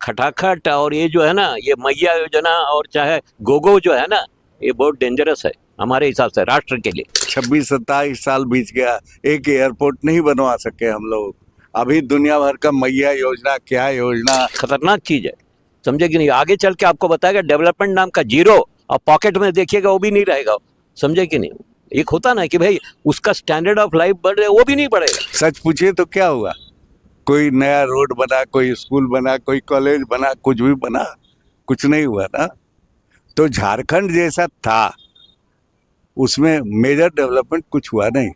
खटाखट और ये जो है ना, ये मैया योजना और चाहे गोगो जो है ना, ये बहुत डेंजरस है हमारे हिसाब से राष्ट्र के लिए। 26-27 साल बीत गया, एक एयरपोर्ट नहीं बनवा सके हम लोग। अभी दुनिया भर का मैया योजना, क्या योजना, खतरनाक चीज है, समझे कि नहीं। आगे चल के आपको बताएगा डेवलपमेंट नाम का जीरो, और पॉकेट में देखिएगा वो भी नहीं रहेगा, समझे कि नहीं। एक होता ना कि भाई उसका स्टैंडर्ड ऑफ लाइफ बढ़ रहा है, वो भी नहीं बढ़ेगा। सच पूछिए तो क्या हुआ? कोई नया रोड बना, कोई स्कूल बना, कोई कॉलेज बना, कुछ भी बना? कुछ नहीं हुआ ना। तो झारखंड जैसा था, उसमें मेजर डेवलपमेंट कुछ हुआ नहीं,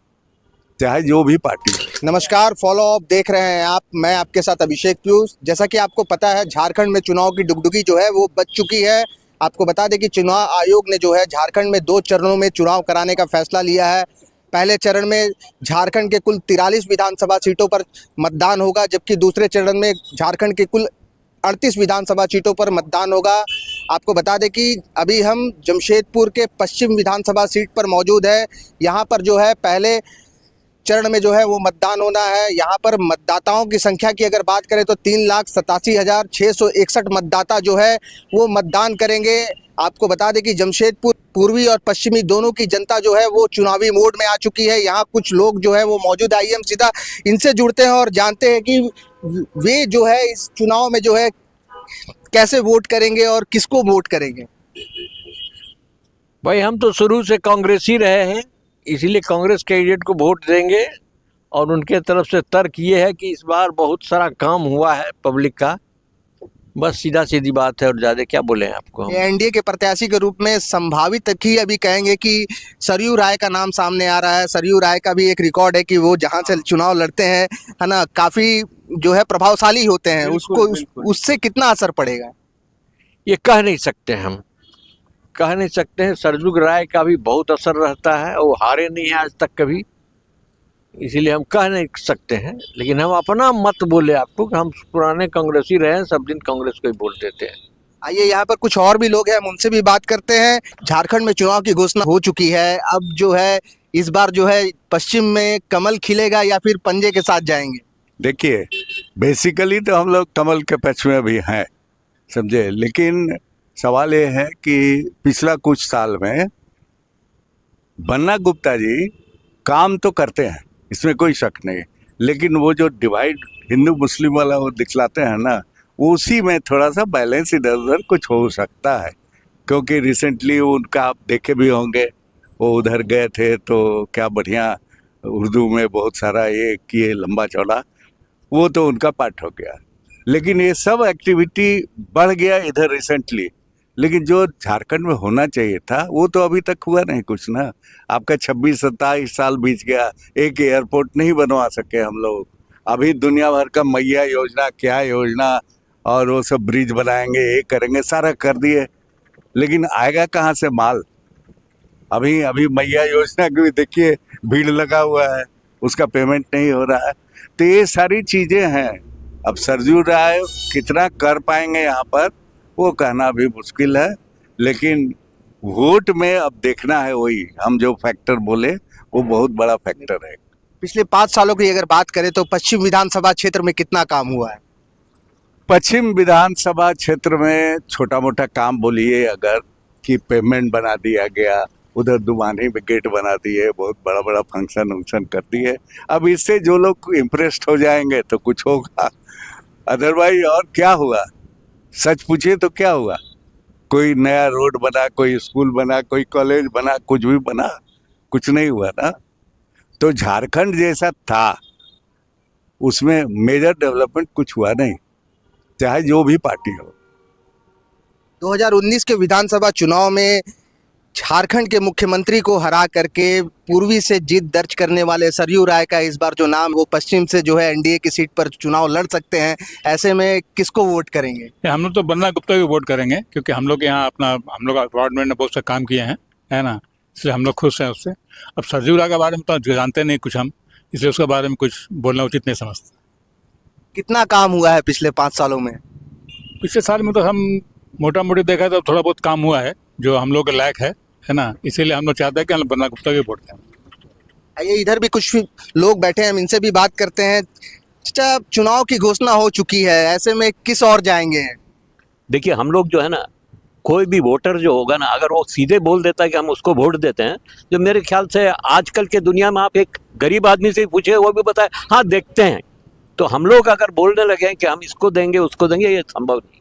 चाहे जो भी पार्टी हो। नमस्कार, फॉलो अप देख रहे हैं आप। मैं आपके साथ अभिषेक पीयूष। जैसा कि आपको पता है, झारखंड में चुनाव की डुगडुगी जो है वो बच चुकी है। आपको बता दें कि चुनाव आयोग ने जो है झारखंड में 2 चरणों में चुनाव कराने का फैसला लिया है। पहले चरण में झारखंड के कुल 43 विधानसभा सीटों पर मतदान होगा, जबकि दूसरे चरण में झारखंड के कुल 38 विधानसभा सीटों पर मतदान होगा। आपको बता दें कि अभी हम जमशेदपुर के पश्चिम विधानसभा सीट पर मौजूद है। यहाँ पर जो है पहले चरण में जो है वो मतदान होना है। यहाँ पर मतदाताओं की संख्या की अगर बात करें तो 3,87,661 मतदाता जो है वो मतदान करेंगे। आपको बता दें कि जमशेदपुर पूर्वी और पश्चिमी दोनों की जनता जो है वो चुनावी मोड में आ चुकी है। यहाँ कुछ लोग जो है वो मौजूद, आइए हम सीधा इनसे जुड़ते हैं और जानते हैं कि वे जो है इस चुनाव में जो है कैसे वोट करेंगे और किसको वोट करेंगे। भाई हम तो शुरू से कांग्रेसी रहे हैं, इसीलिए कांग्रेस कैंडिडेट को वोट देंगे। और उनके तरफ से तर्क ये है कि इस बार बहुत सारा काम हुआ है पब्लिक का, बस सीधा सीधी बात है, और ज़्यादा क्या बोले हैं आपको हम। एनडीए के प्रत्याशी के रूप में संभावित ही अभी कहेंगे कि सरयू राय का नाम सामने आ रहा है। सरयू राय का भी एक रिकॉर्ड है कि वो जहां से चुनाव लड़ते हैं, है ना, काफ़ी जो है प्रभावशाली होते हैं। उससे कितना असर पड़ेगा ये कह नहीं सकते, हम कह नहीं सकते हैं। सरयू राय का भी बहुत असर रहता है, वो हारे नहीं है आज तक कभी, इसीलिए हम कह नहीं सकते हैं। लेकिन हम अपना मत बोले आपको कि हम पुराने कांग्रेसी रहे हैं, सब दिन कांग्रेस को ही वोट देते हैं। आइए यहाँ पर कुछ और भी लोग हैं, हम उनसे भी बात करते हैं। झारखंड में चुनाव की घोषणा हो चुकी है, अब जो है इस बार जो है पश्चिम में कमल खिलेगा या फिर पंजे के साथ जाएंगे? देखिए, बेसिकली तो हम लोग कमल के पक्ष में भी हैं, समझे। लेकिन सवाल ये है कि पिछला कुछ साल में बन्ना गुप्ता जी काम तो करते हैं, इसमें कोई शक नहीं, लेकिन वो जो डिवाइड हिंदू मुस्लिम वाला वो दिखलाते हैं ना, उसी में थोड़ा सा बैलेंस इधर उधर कुछ हो सकता है। क्योंकि रिसेंटली उनका आप देखे भी होंगे, वो उधर गए थे तो क्या बढ़िया उर्दू में बहुत सारा ये किए, लंबा चौड़ा, वो तो उनका पार्ट हो गया। लेकिन ये सब एक्टिविटी बढ़ गया इधर रिसेंटली, लेकिन जो झारखंड में होना चाहिए था वो तो अभी तक हुआ नहीं कुछ ना। आपका 26-27 साल बीत गया, एक एयरपोर्ट नहीं बनवा सके हम लोग। अभी दुनिया भर का मैया योजना, क्या योजना, और वो सब ब्रिज बनाएंगे, ये करेंगे, सारा कर दिए, लेकिन आएगा कहाँ से माल? अभी मैया योजना की भी देखिए भीड़ लगा हुआ है, उसका पेमेंट नहीं हो रहा है। तो ये सारी चीज़ें हैं। अब सरयू राय कितना कर पाएंगे यहाँ पर वो कहना भी मुश्किल है, लेकिन वोट में अब देखना है। वही हम जो फैक्टर बोले वो बहुत बड़ा फैक्टर है। पिछले 5 सालों की अगर बात करें तो पश्चिम विधानसभा क्षेत्र में कितना काम हुआ है? पश्चिम विधानसभा क्षेत्र में छोटा मोटा काम बोलिए अगर, कि पेमेंट बना दिया गया, उधर दुमानी में गेट बना दिए, बहुत बड़ा बड़ा फंक्शन कर दिए। अब इससे जो लोग इम्प्रेस्ड हो जाएंगे तो कुछ होगा, अदरवाइज और क्या हुआ? सच पूछिए तो क्या हुआ? कोई नया रोड बना, कोई स्कूल बना, कोई कॉलेज बना, कुछ भी बना? कुछ नहीं हुआ ना। तो झारखंड जैसा था, उसमें मेजर डेवलपमेंट कुछ हुआ नहीं, चाहे जो भी पार्टी हो। 2019 के विधानसभा चुनाव में झारखंड के मुख्यमंत्री को हरा करके पूर्वी से जीत दर्ज करने वाले सरयू राय का इस बार जो नाम, वो पश्चिम से जो है एनडीए की सीट पर चुनाव लड़ सकते हैं। ऐसे में किसको वोट करेंगे? हम लोग तो बन्ना गुप्ता को वोट करेंगे, क्योंकि हम लोग यहाँ हम लोग डिपार्टमेंट ने बहुत सा काम किए हैं, है ना, इसलिए हम लोग खुश हैं उससे। अब सरयू राय के बारे में तो जानते नहीं कुछ हम, इसलिए उसके बारे में कुछ बोलना उचित नहीं समझते। कितना काम हुआ है पिछले 5 सालों में? पिछले साल में तो हम मोटा मोटी देखा तो थोड़ा बहुत काम हुआ है जो हम लोग के लायक है ना, इसीलिए हम लोग चाहते हैं कि हम बन्ना गुप्ता के वोट दें। आइए इधर भी कुछ लोग बैठे हैं, हम इनसे भी बात करते हैं। अच्छा, चुनाव की घोषणा हो चुकी है, ऐसे में किस ओर जाएंगे? देखिए हम लोग जो है ना, कोई भी वोटर जो होगा ना, अगर वो सीधे बोल देता है कि हम उसको वोट देते हैं, जो मेरे ख्याल से आजकल के दुनिया में आप एक गरीब आदमी से पूछे, वो भी बताए हाँ देखते हैं। तो हम लोग अगर बोलने लगे कि हम इसको देंगे उसको देंगे, ये संभव नहीं,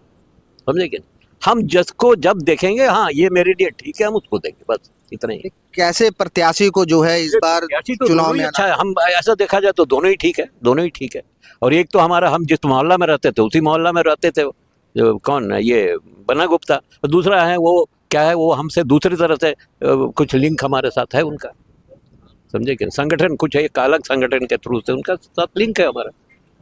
समझे कि नहीं? हम जिसको जब देखेंगे हाँ ये मेरे लिए ठीक है, हम उसको देंगे, बस इतना ही। कैसे प्रत्याशी को जो है इस बार ऐसी तो चुनाव दोनों ही में अच्छा है, हम ऐसा देखा जाए तो दोनों ही ठीक है, दोनों ही ठीक है। और एक तो हमारा, हम जिस मोहल्ला में रहते थे उसी मोहल्ला में रहते थे, जो कौन है ये बन्ना गुप्ता, और दूसरा है वो क्या है, वो हमसे दूसरी तरह से कुछ लिंक हमारे साथ है उनका, समझे कि संगठन कुछ है, एक अलग संगठन के थ्रू से उनका साथ लिंक है हमारा।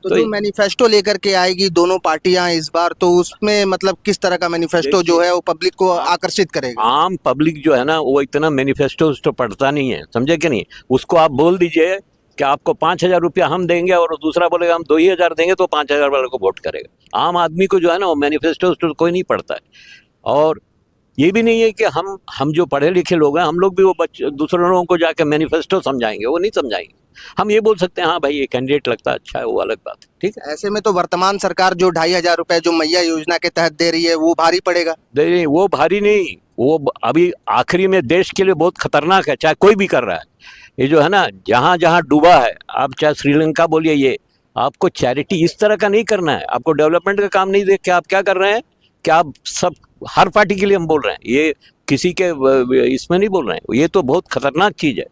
तो जो मैनिफेस्टो लेकर के आएगी दोनों पार्टियां इस बार, तो उसमें मतलब किस तरह का मैनिफेस्टो जो है वो पब्लिक को आकर्षित करेगा? आम पब्लिक जो है ना, वो इतना मैनिफेस्टो तो पढ़ता नहीं है, समझे कि नहीं? उसको आप बोल दीजिए कि आपको 5,000 रुपया हम देंगे, और दूसरा बोलेगा हम 2,000 देंगे, तो 5,000 वाले को वोट करेगा। आम आदमी को जो है ना, वो मैनिफेस्टो तो कोई नहीं पढ़ता है। और ये भी नहीं है कि हम जो पढ़े लिखे लोग हैं, हम लोग भी वो दूसरे लोगों को जाके मैनिफेस्टो समझाएंगे, वो नहीं समझाएंगे। हम ये बोल सकते हैं हाँ भाई ये कैंडिडेट लगता है अच्छा है, वो अलग बात है, ठीक है। ऐसे में तो वर्तमान सरकार जो 2,500 रुपए जो मैया योजना के तहत दे रही है वो भारी पड़ेगा। नहीं, वो भारी नहीं, वो अभी आखिरी में देश के लिए बहुत खतरनाक है, चाहे कोई भी कर रहा है। ये जो है ना, जहाँ जहाँ डूबा है, आप चाहे श्रीलंका बोलिए, ये आपको चैरिटी इस तरह का नहीं करना है, आपको डेवलपमेंट का काम नहीं देख के आप क्या कर रहे हैं कि आप सब हर पार्टी के लिए हम बोल रहे हैं, ये किसी के इसमें नहीं बोल रहे हैं। ये तो बहुत खतरनाक चीज़ है,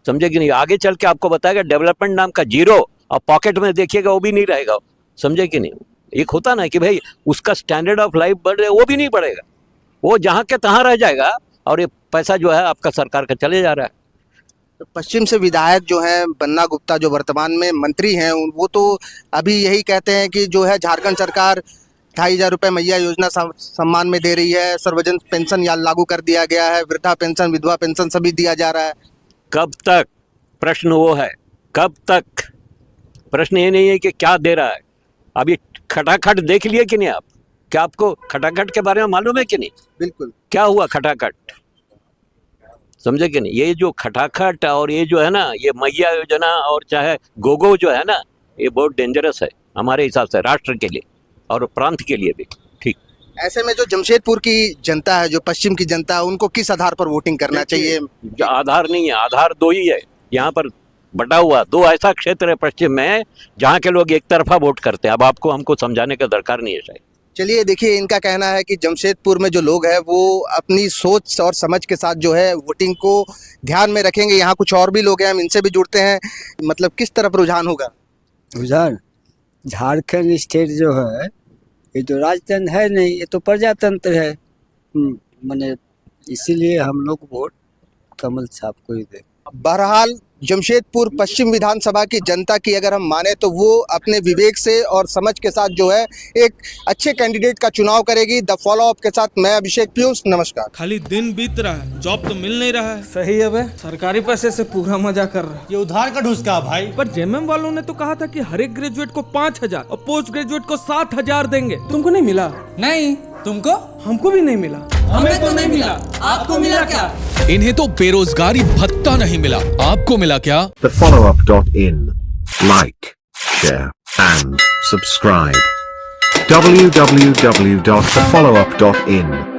समझे कि नहीं? आगे चल के आपको बताएगा डेवलपमेंट नाम का जीरो, और पॉकेट में देखिएगा वो भी नहीं रहेगा, समझे कि नहीं? एक होता ना कि भाई उसका स्टैंडर्ड ऑफ लाइफ बढ़े, वो भी नहीं बढ़ेगा, वो जहाँ के तहाँ रह जाएगा, और ये पैसा जो है आपका सरकार का चले जा रहा है। तो पश्चिम से विधायक जो हैं बन्ना गुप्ता, जो वर्तमान में मंत्री हैं, वो तो अभी यही कहते हैं कि जो है झारखंड सरकार 2,500 रुपए मैया योजना सम्मान में दे रही है, सर्वजन पेंशन या लागू कर दिया गया है, वृद्धा पेंशन, विधवा पेंशन सभी दिया जा रहा है। कब तक? प्रश्न वो है, कब तक? प्रश्न ये नहीं है कि क्या दे रहा है। अभी खटाखट देख लिए कि नहीं आप? क्या आपको खटाखट के बारे में मालूम है कि नहीं? बिल्कुल। क्या हुआ खटाखट, समझे कि नहीं? ये जो खटाखट और ये जो है ना, ये मैया योजना और चाहे गोगो जो है ना, ये बहुत डेंजरस है हमारे हिसाब से, राष्ट्र के लिए और प्रांत के लिए भी। ठीक, ऐसे में जो जमशेदपुर की जनता है, जो पश्चिम की जनता है, उनको किस आधार पर वोटिंग करना चाहिए? आधार नहीं है, आधार दो ही है यहाँ पर बटा हुआ, दो ऐसा क्षेत्र है पश्चिम में जहाँ के लोग एक तरफा वोट करते हैं। अब आपको हमको समझाने का दरकार नहीं है शायद। चलिए देखिए, इनका कहना है कि जमशेदपुर में जो लोग हैं वो अपनी सोच और समझ के साथ जो है वोटिंग को ध्यान में रखेंगे। यहाँ कुछ और भी लोग हैं, हम इनसे भी जुड़ते हैं। मतलब किस तरफ रुझान होगा? रुझान झारखंड स्टेट जो है, ये तो राजतंत्र है नहीं, ये तो प्रजातंत्र है। माने इसीलिए हम लोग वोट कमल साहब को ही दें। बहरहाल जमशेदपुर पश्चिम विधानसभा की जनता की अगर हम माने तो वो अपने विवेक से और समझ के साथ जो है एक अच्छे कैंडिडेट का चुनाव करेगी। द फॉलो अप के साथ मैं अभिषेक पीयूष, नमस्कार। खाली दिन बीत रहा है, जॉब तो मिल नहीं रहा है। सही है बे, सरकारी पैसे से पूरा मजा कर रहा है। ये उधार का ढूंढा भाई। पर जेएमएम वालों ने तो कहा था कि हर एक ग्रेजुएट को 5,000 और पोस्ट ग्रेजुएट को 7,000 देंगे। तुमको नहीं मिला? नहीं, तुमको? हमको भी नहीं मिला। हमें तो नहीं मिला, आपको मिला क्या? इन्हें तो बेरोजगारी भत्ता नहीं मिला, आपको मिला क्या? TheFollowUp.in. Like, share, and subscribe. www.thefollowup.in